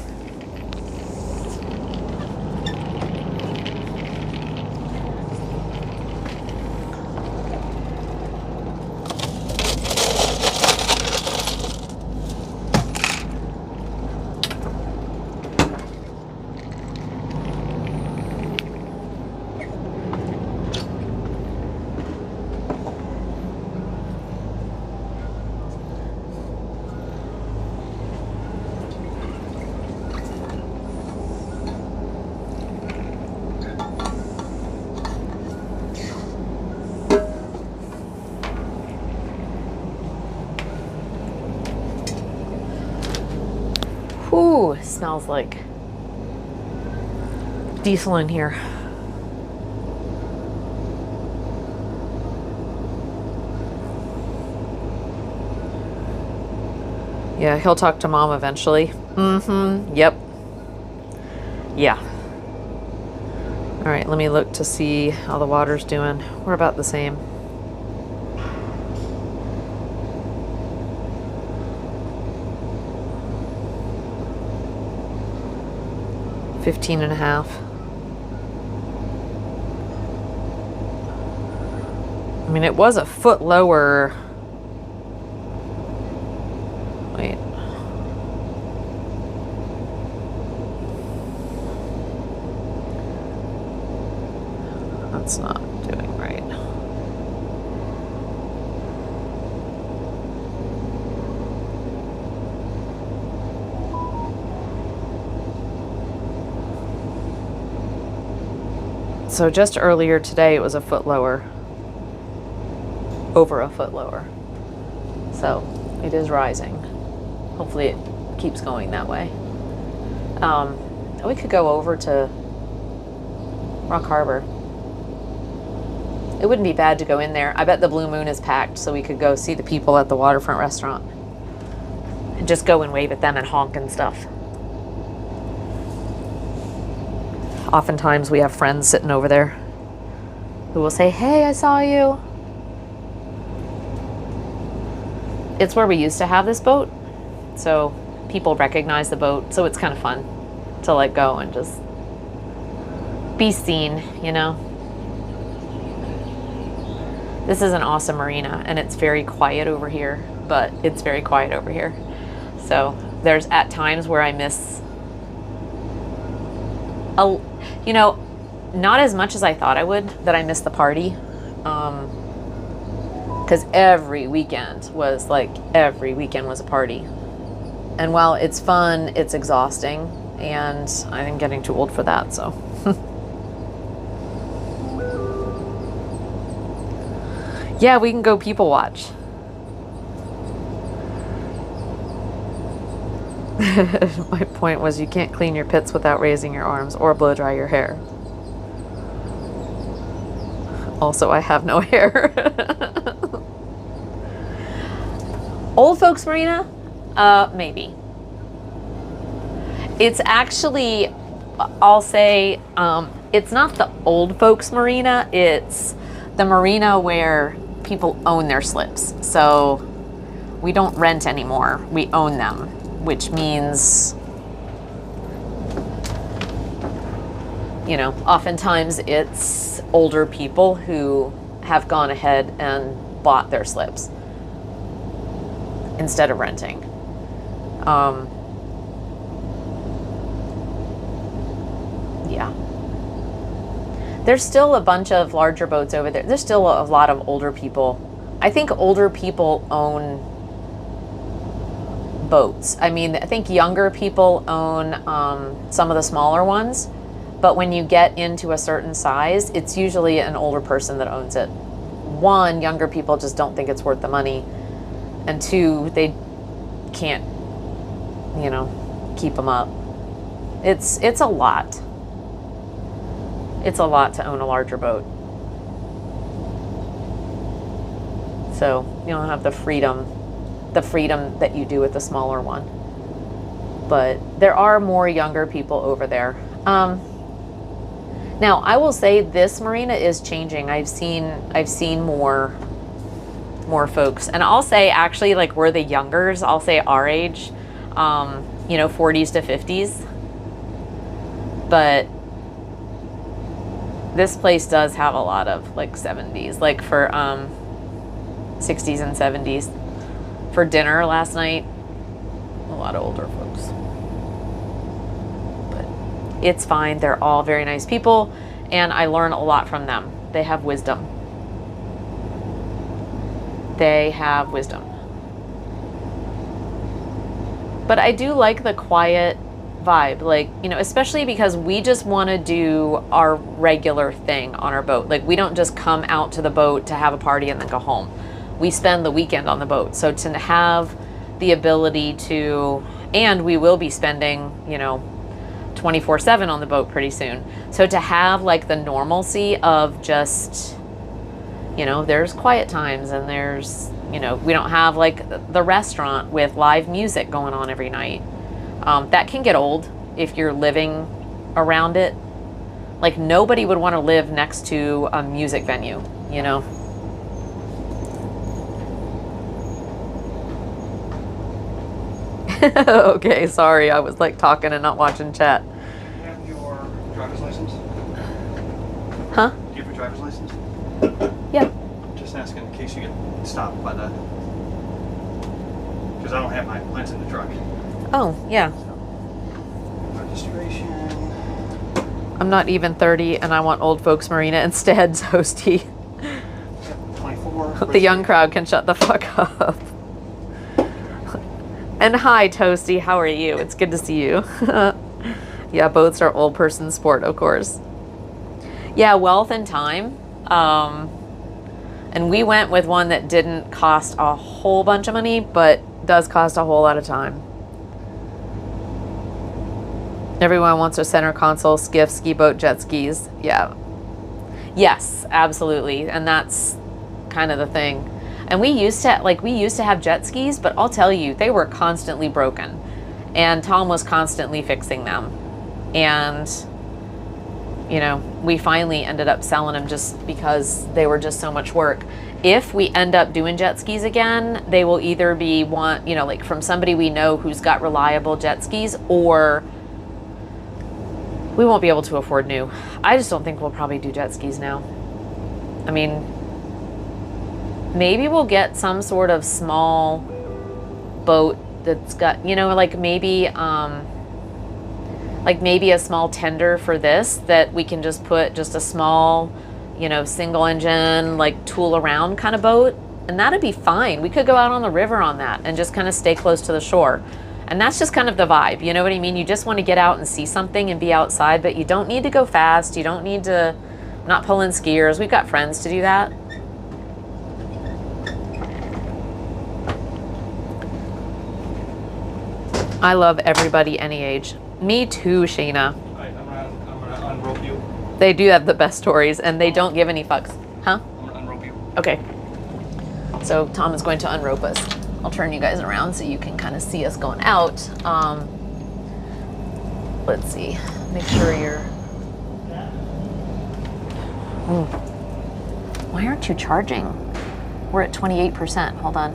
Ooh, it smells like diesel in here. Yeah, he'll talk to mom eventually. Mm-hmm, yep. Yeah. All right, let me look to see how the water's doing. We're about the same. $15.5. I mean, it was a foot lower. Wait. That's not doing right. So just earlier today, it was a foot lower. Over a foot lower. So it is rising. Hopefully it keeps going that way. We could go over to Rock Harbor. It wouldn't be bad to go in there. I bet the Blue Moon is packed, so we could go see the people at the waterfront restaurant. And just go and wave at them and honk and stuff. Oftentimes we have friends sitting over there who will say, "Hey, I saw you." It's where we used to have this boat, so people recognize the boat, so it's kind of fun to like go and just be seen, you know. This is an awesome marina, and it's very quiet over here, but it's very quiet over here. So there's at times where I miss you know, not as much as I thought I would, that I missed the party. Because every weekend was a party. And while it's fun, it's exhausting. And I'm getting too old for that, so. Yeah, we can go people watch. My point was you can't clean your pits without raising your arms or blow dry your hair. Also, I have no hair. Old folks marina? Maybe. It's actually, I'll say, it's not the old folks marina, it's the marina where people own their slips. So we don't rent anymore, we own them, which means, you know, oftentimes it's older people who have gone ahead and bought their slips instead of renting. Yeah. There's still a bunch of larger boats over there. There's still a lot of older people. I think older people own boats. I mean, I think younger people own some of the smaller ones, but when you get into a certain size, it's usually an older person that owns it. One, younger people just don't think it's worth the money, and two, they can't you know, keep them up. It's a lot. It's a lot to own a larger boat. So you don't have the freedom that you do with the smaller one. But there are more younger people over there. Now I will say this marina is changing. I've seen more folks, and I'll say actually, like, we're the youngers. I'll say our age, you know, 40s to 50s. But this place does have a lot of like 70s, like for 60s and 70s. For dinner last night, a lot of older folks. But it's fine. They're all very nice people, and I learn a lot from them. They have wisdom. They have wisdom. But I do like the quiet vibe, like, you know, especially because we just want to do our regular thing on our boat. Like, we don't just come out to the boat to have a party and then go home. We spend the weekend on the boat. So to have the ability to, and we will be spending, you know, 24/7 on the boat pretty soon. So to have like the normalcy of just, you know, there's quiet times, and there's, you know, we don't have like the restaurant with live music going on every night. That can get old if you're living around it. Like, nobody would want to live next to a music venue, you know? Okay, sorry, I was like talking and not watching chat. Do you have your driver's license? Huh? Do you have your driver's license? Yeah. Just asking in case you get stopped by the, because I don't have mine. Mine's in the truck. Oh, yeah. Registration. I'm not even 30 and I want old folks marina instead, Toasty. 24. The young crowd can shut the fuck up. And hi, Toasty, how are you? It's good to see you. Yeah, boats are old person sport, of course. Yeah, wealth and time. And we went with one that didn't cost a whole bunch of money, but does cost a whole lot of time. Everyone wants a center console, skiff, ski boat, jet skis. Yeah. Yes, absolutely. And that's kind of the thing. And we used to have jet skis, but I'll tell you, they were constantly broken. And Tom was constantly fixing them. And, you know, we finally ended up selling them just because they were just so much work. If we end up doing jet skis again, they will either be like from somebody we know who's got reliable jet skis, or we won't be able to afford new. I just don't think we'll probably do jet skis now. I mean, maybe we'll get some sort of small boat that's got, you know, like maybe a small tender for this that we can just put just a small, you know, single engine, like tool around kind of boat. And that'd be fine. We could go out on the river on that and just kind of stay close to the shore. And that's just kind of the vibe, you know what I mean? You just want to get out and see something and be outside, but you don't need to go fast. You don't need to, not pull in skiers. We've got friends to do that. I love everybody any age. Me too, Shayna. Alright, I'm gonna unrope you. They do have the best stories, and they don't give any fucks. Huh? I'm gonna unrope you. Okay. So Tom is going to unrope us. I'll turn you guys around so you can kind of see us going out. Let's see. Make sure you're... Ooh. Why aren't you charging? We're at 28%. Hold on.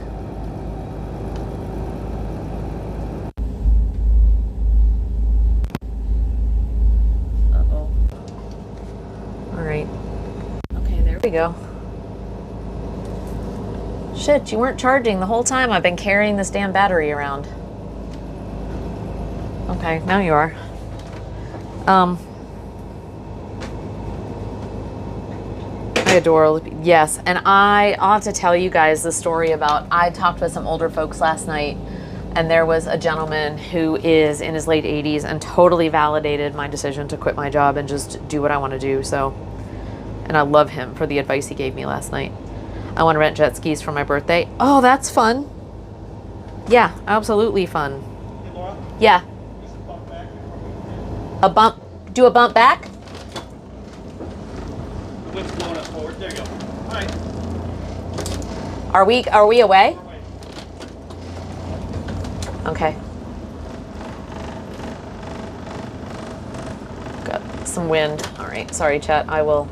Uh-oh. All right. Okay, there we go. Shit, you weren't charging the whole time I've been carrying this damn battery around. Okay, now you are. I adore, yes, and I'll have to tell you guys the story about, I talked with some older folks last night, and there was a gentleman who is in his late 80s and totally validated my decision to quit my job and just do what I want to do, so, and I love him for the advice he gave me last night. I want to rent jet skis for my birthday. Oh, that's fun. Yeah, absolutely fun. Hey, Laura. Yeah. A bump. Do a bump back? The wind's blowing us forward. There you go. All right. Are we away? Okay. Got some wind. All right. Sorry, chat. I will.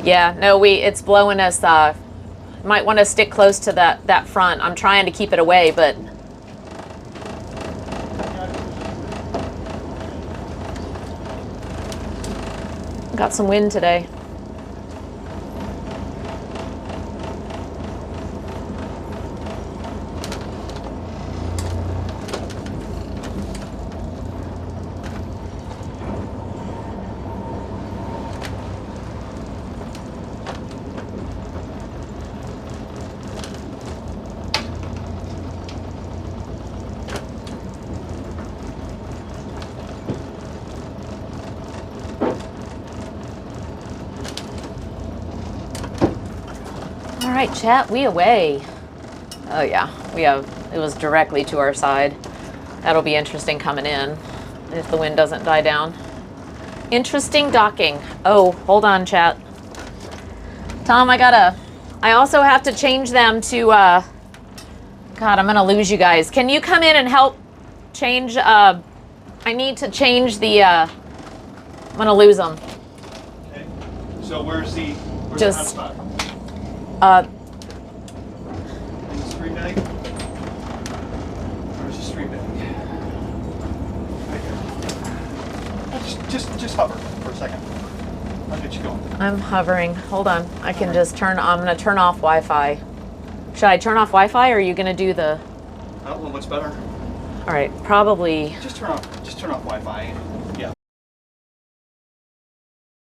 Yeah. No, it's blowing us. Might want to stick close to that front. I'm trying to keep it away, but. Got some wind today. All right, chat, we away. Oh yeah, it was directly to our side. That'll be interesting coming in if the wind doesn't die down. Interesting docking. Oh, hold on, chat. Tom, I also have to change them to, God, I'm gonna lose you guys. Can you come in and help change, I need to change the, I'm gonna lose them. Okay. So where's the Just- hotspot? Uh, In the stream bag? Where's the stream bag? Right here. Just hover for a second. I'll get you going. I'm hovering. Hold on. I'm gonna turn off Wi-Fi. Should I turn off Wi-Fi or are you gonna do the, I don't know what's better. all right, probably, Just turn off Wi-Fi. Yeah.